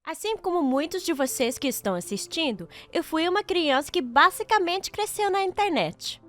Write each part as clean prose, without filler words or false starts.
Assim como muitos de vocês que estão assistindo, eu fui uma criança que basicamente cresceu na internet.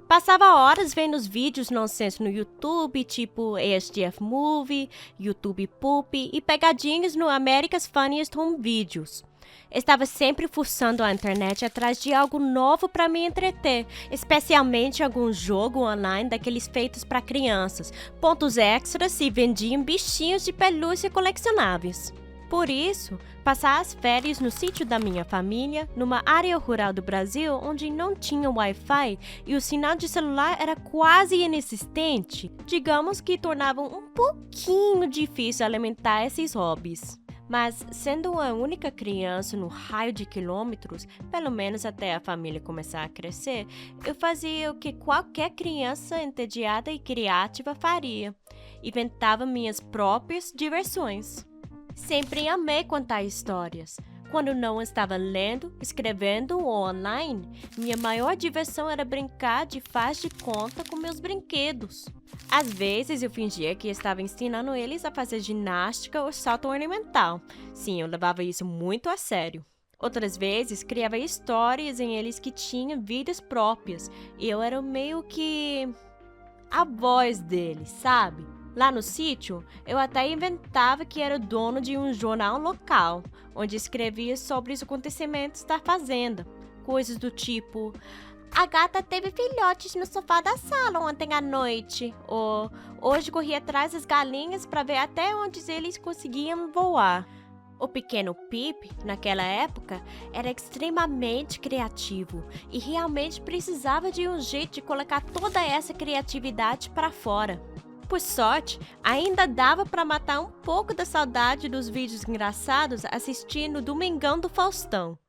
Passava horas vendo os vídeos nonsense no YouTube, tipo ASDF Movie, YouTube Poop e pegadinhas no America's Funniest Home Videos. Estava sempre fuçando a internet atrás de algo novo para me entreter, especialmente algum jogo online daqueles feitos para crianças, pontos extras e vendiam bichinhos de pelúcia colecionáveis. Por isso, passar as férias no sítio da minha família, numa área rural do Brasil onde não tinha Wi-Fi e o sinal de celular era quase inexistente, digamos que tornavam um pouquinho difícil alimentar esses hobbies. Mas, sendo a única criança no raio de quilômetros, pelo menos até a família começar a crescer, eu fazia o que qualquer criança entediada e criativa faria: inventava minhas próprias diversões. Sempre amei contar histórias. Quando não estava lendo, escrevendo ou online, minha maior diversão era brincar de faz de conta com meus brinquedos. Às vezes eu fingia que estava ensinando eles a fazer ginástica ou salto ornamental. Sim, eu levava isso muito a sério. Outras vezes criava histórias em eles que tinham vidas próprias e eu era meio que a voz deles, sabe? Lá no sítio, eu até inventava que era dono de um jornal local, onde escrevia sobre os acontecimentos da fazenda. Coisas do tipo: a gata teve filhotes no sofá da sala ontem à noite, ou hoje corri atrás das galinhas para ver até onde eles conseguiam voar. O pequeno Pip, naquela época, era extremamente criativo e realmente precisava de um jeito de colocar toda essa criatividade para fora. Por sorte, ainda dava para matar um pouco da saudade dos vídeos engraçados assistindo Domingão do Faustão.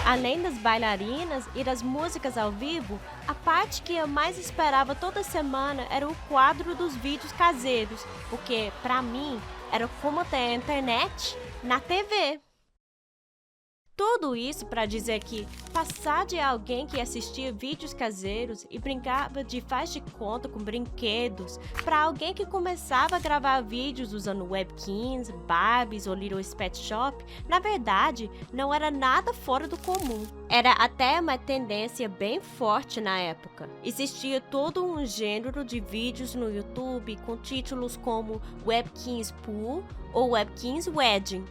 Além das bailarinas e das músicas ao vivo, a parte que eu mais esperava toda semana era o quadro dos vídeos caseiros, porque, para mim, era como ter a internet na TV. Tudo isso para dizer que passar de alguém que assistia vídeos caseiros e brincava de faz de conta com brinquedos para alguém que começava a gravar vídeos usando webcams, Barbies ou Little Pet Shop, na verdade, não era nada fora do comum. Era até uma tendência bem forte na época. Existia todo um gênero de vídeos no YouTube com títulos como Webkins Pool ou Webkins Wedding.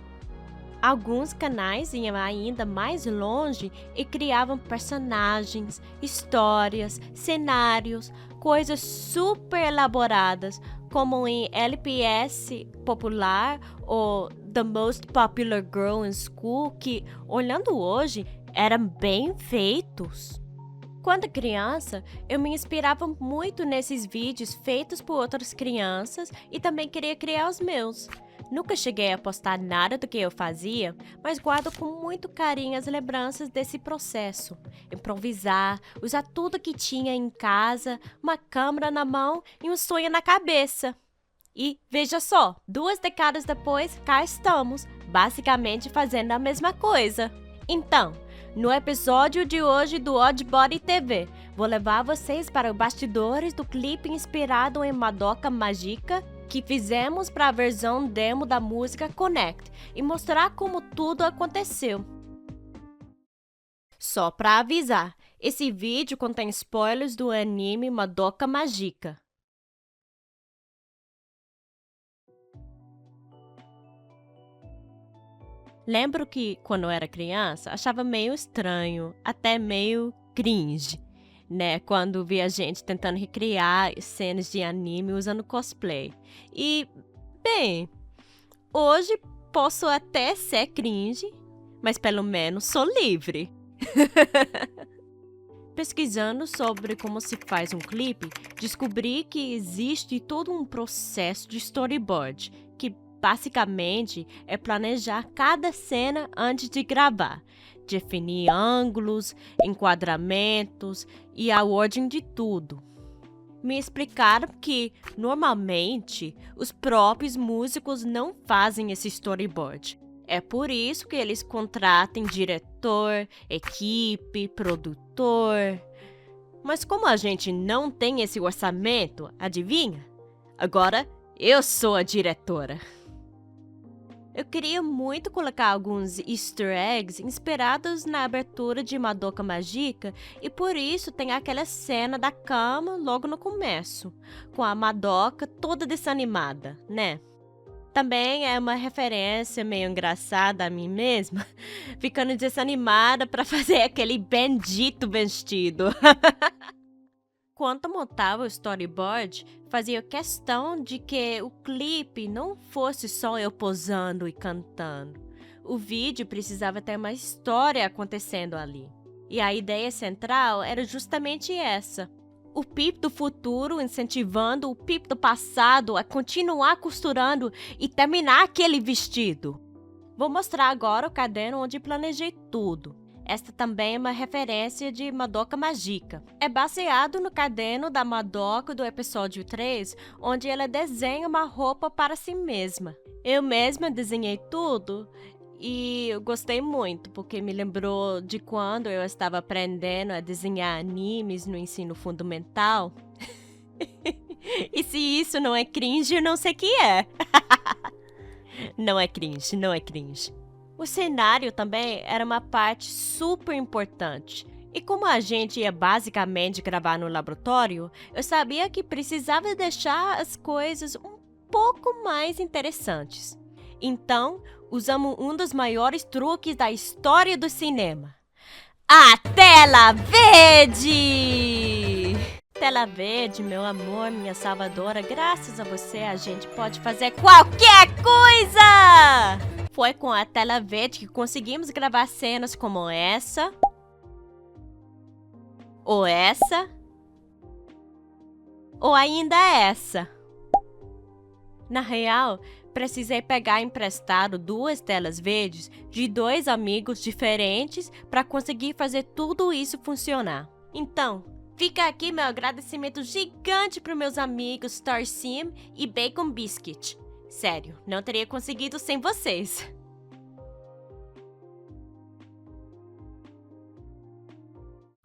Alguns canais iam ainda mais longe e criavam personagens, histórias, cenários, coisas super elaboradas, como em LPS Popular ou The Most Popular Girl in School, que, olhando hoje, eram bem feitos. Quando criança, eu me inspirava muito nesses vídeos feitos por outras crianças e também queria criar os meus. Nunca cheguei a postar nada do que eu fazia, mas guardo com muito carinho as lembranças desse processo. Improvisar, usar tudo que tinha em casa, uma câmera na mão e um sonho na cabeça. E, veja só, 2 décadas depois, cá estamos, basicamente fazendo a mesma coisa. Então, no episódio de hoje do Odd Body TV, vou levar vocês para os bastidores do clipe inspirado em Madoka Mágica que fizemos para a versão demo da música Connect e mostrar como tudo aconteceu. Só para avisar, esse vídeo contém spoilers do anime Madoka Mágica. Lembro que, quando eu era criança, achava meio estranho, até meio cringe, né? Quando via gente tentando recriar cenas de anime usando cosplay. E, bem, hoje posso até ser cringe, mas pelo menos sou livre. Pesquisando sobre como se faz um clipe, descobri que existe todo um processo de storyboard, que basicamente é planejar cada cena antes de gravar, definir ângulos, enquadramentos e a ordem de tudo. Me explicaram que, normalmente, os próprios músicos não fazem esse storyboard. É por isso que eles contratam diretor, equipe, produtor. Mas como a gente não tem esse orçamento, adivinha? Agora eu sou a diretora. Eu queria muito colocar alguns easter eggs inspirados na abertura de Madoka Mágica e por isso tem aquela cena da cama logo no começo, com a Madoka toda desanimada, né? Também é uma referência meio engraçada a mim mesma, ficando desanimada para fazer aquele bendito vestido. Quando montava o storyboard, fazia questão de que o clipe não fosse só eu posando e cantando. O vídeo precisava ter uma história acontecendo ali. E a ideia central era justamente essa. O Pip do futuro incentivando o Pip do passado a continuar costurando e terminar aquele vestido. Vou mostrar agora o caderno onde planejei tudo. Esta também é uma referência de Madoka Mágica. É baseado no caderno da Madoka do episódio 3, onde ela desenha uma roupa para si mesma. Eu mesma desenhei tudo e eu gostei muito, porque me lembrou de quando eu estava aprendendo a desenhar animes no ensino fundamental. E se isso não é cringe, eu não sei o que é. Não é cringe, não é cringe. O cenário também era uma parte super importante. E como a gente ia basicamente gravar no laboratório, eu sabia que precisava deixar as coisas um pouco mais interessantes. Então, usamos um dos maiores truques da história do cinema. A tela verde! Tela verde, meu amor, minha salvadora, graças a você a gente pode fazer qualquer coisa! Foi com a tela verde que conseguimos gravar cenas como essa, ou essa, ou ainda essa. Na real, precisei pegar emprestado 2 telas verdes de 2 amigos diferentes para conseguir fazer tudo isso funcionar. Então, fica aqui meu agradecimento gigante para meus amigos Starsim e Bacon Biscuit. Sério, não teria conseguido sem vocês.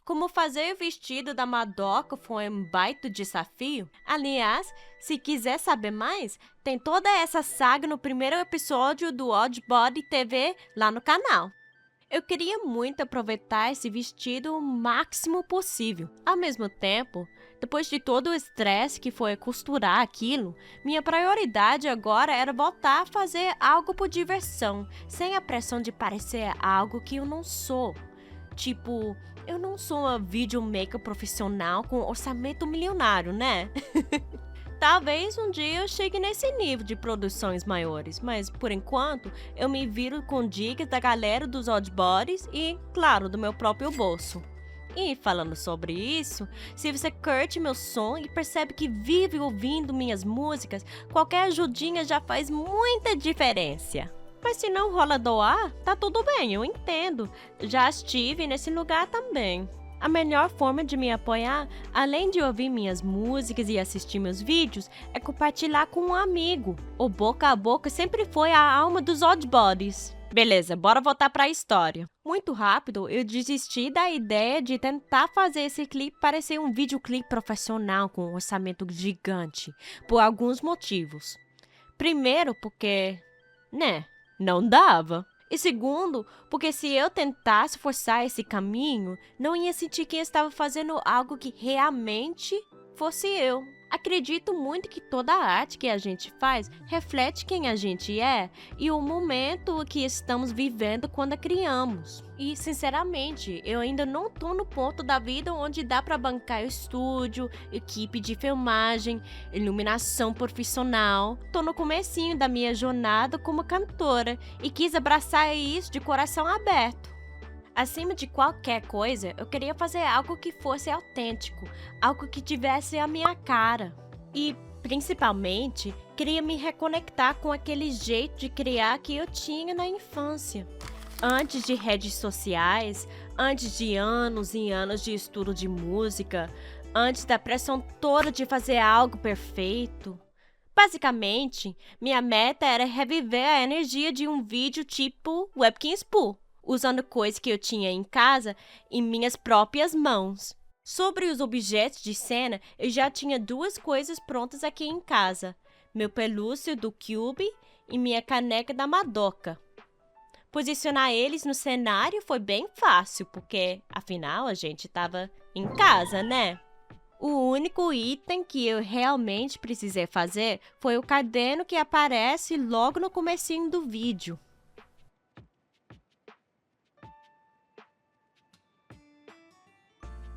Como fazer o vestido da Madoka foi um baita desafio. Aliás, se quiser saber mais, tem toda essa saga no primeiro episódio do Odd Body TV lá no canal. Eu queria muito aproveitar esse vestido o máximo possível. Ao mesmo tempo, depois de todo o estresse que foi costurar aquilo, minha prioridade agora era voltar a fazer algo por diversão, sem a pressão de parecer algo que eu não sou. Tipo, eu não sou uma videomaker profissional com orçamento milionário, né? Talvez um dia eu chegue nesse nível de produções maiores, mas por enquanto eu me viro com dicas da galera dos Odd Bodies e, claro, do meu próprio bolso. E falando sobre isso, se você curte meu som e percebe que vive ouvindo minhas músicas, qualquer ajudinha já faz muita diferença. Mas se não rola doar, tá tudo bem, eu entendo. Já estive nesse lugar também. A melhor forma de me apoiar, além de ouvir minhas músicas e assistir meus vídeos, é compartilhar com um amigo. O boca a boca sempre foi a alma dos Odd Bodies. Beleza, bora voltar para a história. Muito rápido, eu desisti da ideia de tentar fazer esse clipe parecer um videoclipe profissional com um orçamento gigante, por alguns motivos. Primeiro, porque, não dava. E segundo, porque se eu tentasse forçar esse caminho, não ia sentir que eu estava fazendo algo que realmente fosse eu. Acredito muito que toda a arte que a gente faz reflete quem a gente é e o momento que estamos vivendo quando a criamos. E, sinceramente, eu ainda não tô no ponto da vida onde dá para bancar estúdio, equipe de filmagem, iluminação profissional. Tô no comecinho da minha jornada como cantora e quis abraçar isso de coração aberto. Acima de qualquer coisa, eu queria fazer algo que fosse autêntico, algo que tivesse a minha cara. E, principalmente, queria me reconectar com aquele jeito de criar que eu tinha na infância. Antes de redes sociais, antes de anos e anos de estudo de música, antes da pressão toda de fazer algo perfeito. Basicamente, minha meta era reviver a energia de um vídeo tipo Webkinz Spoo, usando coisas que eu tinha em casa em minhas próprias mãos. Sobre os objetos de cena, eu já tinha 2 coisas prontas aqui em casa. Meu pelúcio do Cube e minha caneca da Madoka. Posicionar eles no cenário foi bem fácil, porque, afinal, a gente estava em casa, né? O único item que eu realmente precisei fazer foi o caderno que aparece logo no comecinho do vídeo.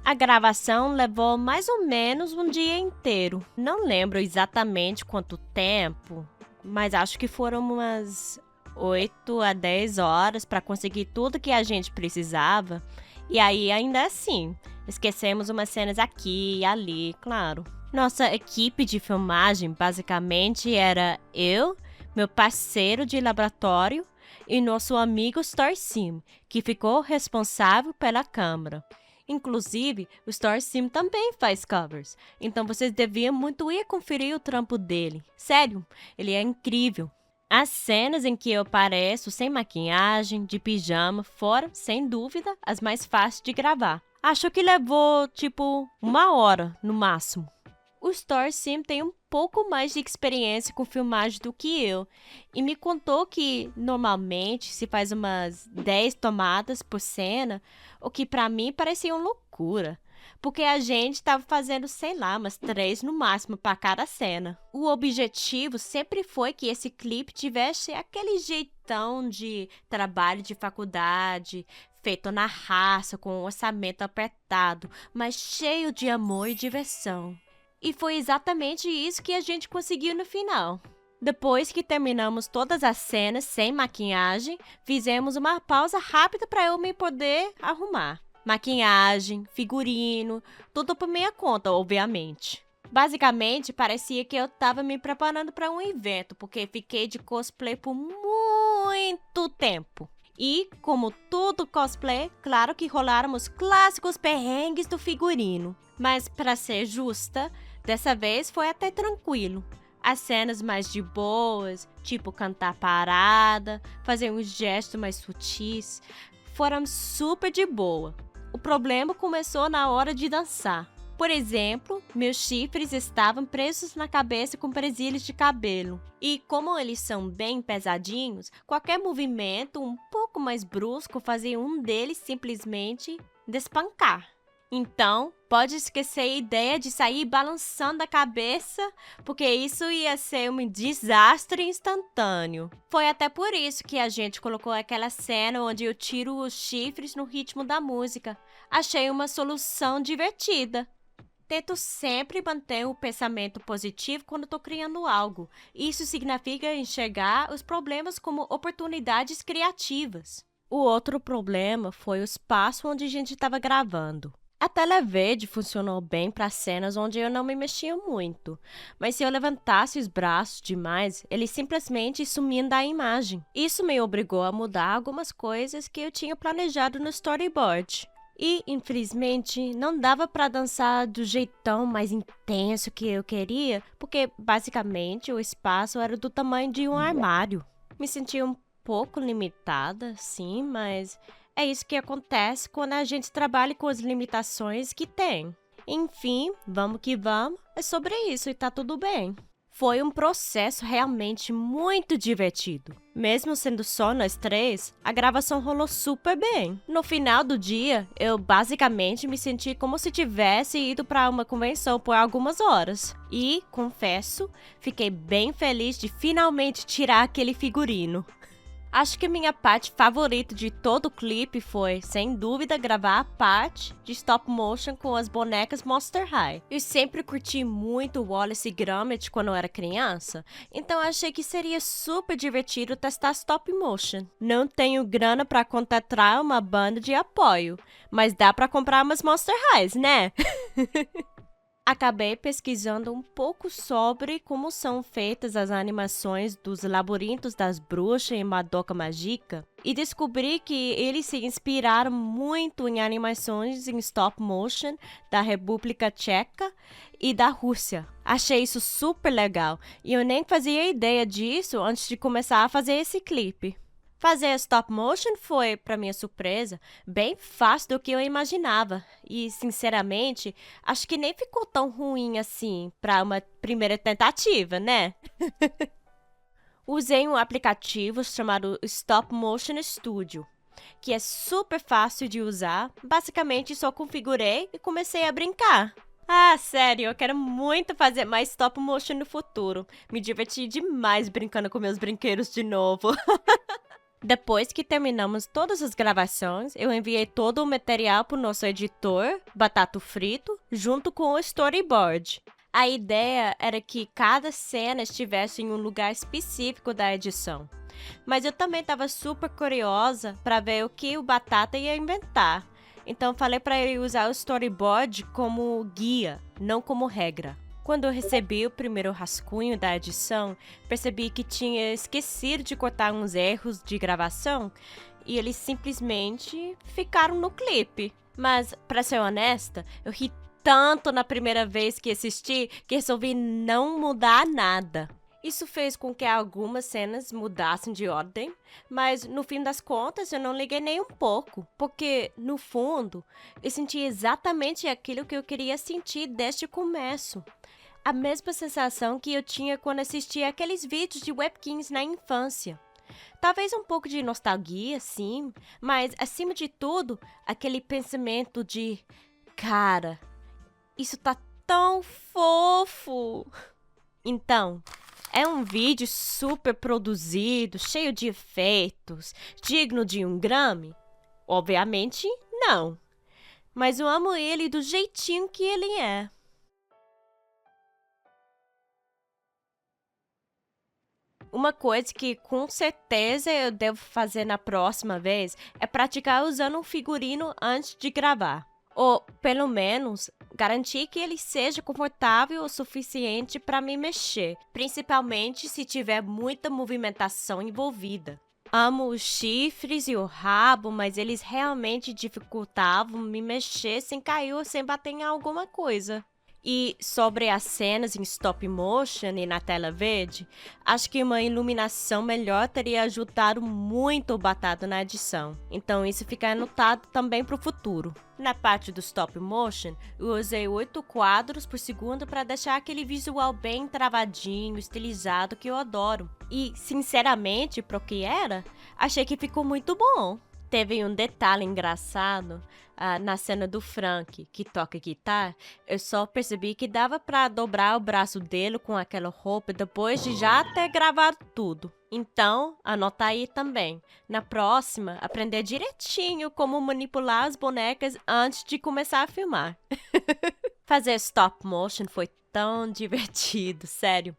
A gravação levou mais ou menos um dia inteiro. Não lembro exatamente quanto tempo, mas acho que foram umas 8 a 10 horas para conseguir tudo que a gente precisava. E aí, ainda assim, esquecemos umas cenas aqui e ali, claro. Nossa equipe de filmagem basicamente era eu, meu parceiro de laboratório e nosso amigo StarSim, que ficou responsável pela câmera. Inclusive, o StarSim também faz covers, então vocês deviam muito ir conferir o trampo dele. Sério, ele é incrível. As cenas em que eu apareço sem maquiagem, de pijama, foram, sem dúvida, as mais fáceis de gravar. Acho que levou, tipo, 1 hora, no máximo. O StarSim tem um pouco mais de experiência com filmagem do que eu e me contou que, normalmente, se faz umas 10 tomadas por cena, o que pra mim parecia uma loucura, porque a gente estava fazendo, sei lá, umas 3 no máximo para cada cena. O objetivo sempre foi que esse clipe tivesse aquele jeitão de trabalho de faculdade, feito na raça, com um orçamento apertado, mas cheio de amor e diversão. E foi exatamente isso que a gente conseguiu no final. Depois que terminamos todas as cenas sem maquiagem, fizemos uma pausa rápida para eu me poder arrumar. Maquiagem, figurino, tudo por minha conta, obviamente. Basicamente, parecia que eu estava me preparando para um evento, porque fiquei de cosplay por muito tempo. E, como todo cosplay, claro que rolaram os clássicos perrengues do figurino. Mas, para ser justa, dessa vez foi até tranquilo. As cenas mais de boas, tipo cantar parada, fazer uns gestos mais sutis, foram super de boa. O problema começou na hora de dançar. Por exemplo, meus chifres estavam presos na cabeça com presilhas de cabelo. E como eles são bem pesadinhos, qualquer movimento um pouco mais brusco fazia um deles simplesmente despancar. Então, pode esquecer a ideia de sair balançando a cabeça, porque isso ia ser um desastre instantâneo. Foi até por isso que a gente colocou aquela cena onde eu tiro os chifres no ritmo da música. Achei uma solução divertida. Tento sempre manter o pensamento positivo quando estou criando algo. Isso significa enxergar os problemas como oportunidades criativas. O outro problema foi o espaço onde a gente estava gravando. A tela verde funcionou bem para cenas onde eu não me mexia muito, mas se eu levantasse os braços demais, eles simplesmente sumiam da imagem. Isso me obrigou a mudar algumas coisas que eu tinha planejado no storyboard. E, infelizmente, não dava para dançar do jeitão mais intenso que eu queria, porque, basicamente, o espaço era do tamanho de um armário. Me senti um pouco limitada, sim, mas é isso que acontece quando a gente trabalha com as limitações que tem. Enfim, vamos que vamos, é sobre isso e tá tudo bem. Foi um processo realmente muito divertido. Mesmo sendo só nós 3, a gravação rolou super bem. No final do dia, eu basicamente me senti como se tivesse ido para uma convenção por algumas horas. E, confesso, fiquei bem feliz de finalmente tirar aquele figurino. Acho que minha parte favorita de todo o clipe foi, sem dúvida, gravar a parte de stop motion com as bonecas Monster High. Eu sempre curti muito Wallace e Gromit quando eu era criança, então achei que seria super divertido testar stop motion. Não tenho grana para contratar uma banda de apoio, mas dá para comprar umas Monster Highs, né? Acabei pesquisando um pouco sobre como são feitas as animações dos Labirintos das Bruxas em Madoka Mágica e descobri que eles se inspiraram muito em animações em stop motion da República Tcheca e da Rússia. Achei isso super legal e eu nem fazia ideia disso antes de começar a fazer esse clipe. Fazer stop motion foi, para minha surpresa, bem fácil do que eu imaginava e, sinceramente, acho que nem ficou tão ruim assim para uma primeira tentativa, né? Usei um aplicativo chamado Stop Motion Studio, que é super fácil de usar. Basicamente, só configurei e comecei a brincar. Ah, sério, eu quero muito fazer mais stop motion no futuro. Me diverti demais brincando com meus brinquedos de novo. Depois que terminamos todas as gravações, eu enviei todo o material para o nosso editor, Batata Frito, junto com o storyboard. A ideia era que cada cena estivesse em um lugar específico da edição. Mas eu também estava super curiosa para ver o que o Batata ia inventar. Então falei para ele usar o storyboard como guia, não como regra. Quando eu recebi o primeiro rascunho da edição, percebi que tinha esquecido de cortar uns erros de gravação e eles simplesmente ficaram no clipe. Mas, para ser honesta, eu ri tanto na primeira vez que assisti que resolvi não mudar nada. Isso fez com que algumas cenas mudassem de ordem, mas no fim das contas eu não liguei nem um pouco, porque, no fundo, eu senti exatamente aquilo que eu queria sentir desde o começo. A mesma sensação que eu tinha quando assistia aqueles vídeos de webkins na infância. Talvez um pouco de nostalgia, sim, mas, acima de tudo, aquele pensamento de, cara, isso tá tão fofo! Então, é um vídeo super produzido, cheio de efeitos, digno de um Grammy? Obviamente, não. Mas eu amo ele do jeitinho que ele é. Uma coisa que com certeza eu devo fazer na próxima vez é praticar usando um figurino antes de gravar. Ou, pelo menos, garantir que ele seja confortável o suficiente para me mexer, principalmente se tiver muita movimentação envolvida. Amo os chifres e o rabo, mas eles realmente dificultavam me mexer sem cair ou sem bater em alguma coisa. E sobre as cenas em stop motion e na tela verde, acho que uma iluminação melhor teria ajudado muito o Batata na edição. Então isso fica anotado também para o futuro. Na parte do stop motion, eu usei 8 quadros por segundo para deixar aquele visual bem travadinho, estilizado que eu adoro. E, sinceramente, pro que era, achei que ficou muito bom. Teve um detalhe engraçado na cena do Frank, que toca guitarra. Eu só percebi que dava para dobrar o braço dele com aquela roupa depois de já ter gravado tudo. Então, anota aí também. Na próxima, aprender direitinho como manipular as bonecas antes de começar a filmar. Fazer stop motion foi tão divertido, sério.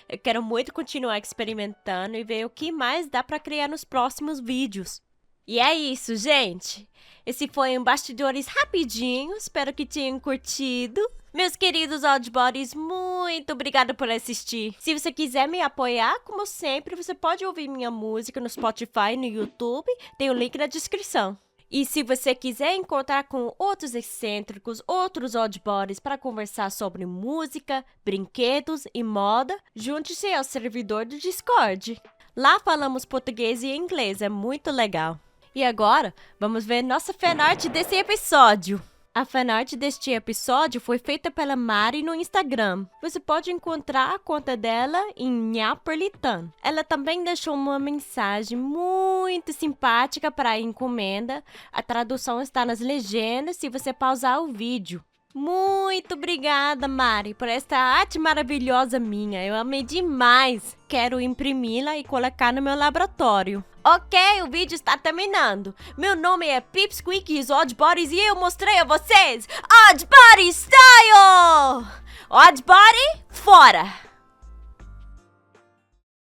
Eu quero muito continuar experimentando e ver o que mais dá para criar nos próximos vídeos. E é isso, gente. Esse foi um Bastidores rapidinho. Espero que tenham curtido. Meus queridos Oddbodies, muito obrigada por assistir. Se você quiser me apoiar, como sempre, você pode ouvir minha música no Spotify e no YouTube. Tem o link na descrição. E se você quiser encontrar com outros excêntricos, outros Oddbodies para conversar sobre música, brinquedos e moda, junte-se ao servidor do Discord. Lá falamos português e inglês, é muito legal. E agora, vamos ver nossa fanart desse episódio. A fanart deste episódio foi feita pela Mari no Instagram. Você pode encontrar a conta dela em Nhaperlitan. Ela também deixou uma mensagem muito simpática para a encomenda. A tradução está nas legendas se você pausar o vídeo. Muito obrigada, Mari, por esta arte maravilhosa minha. Eu amei demais. Quero imprimi-la e colocar no meu laboratório. Ok, o vídeo está terminando. Meu nome é Pipsqueak e os Oddbodies e eu mostrei a vocês Oddbody Style! Oddbody, fora!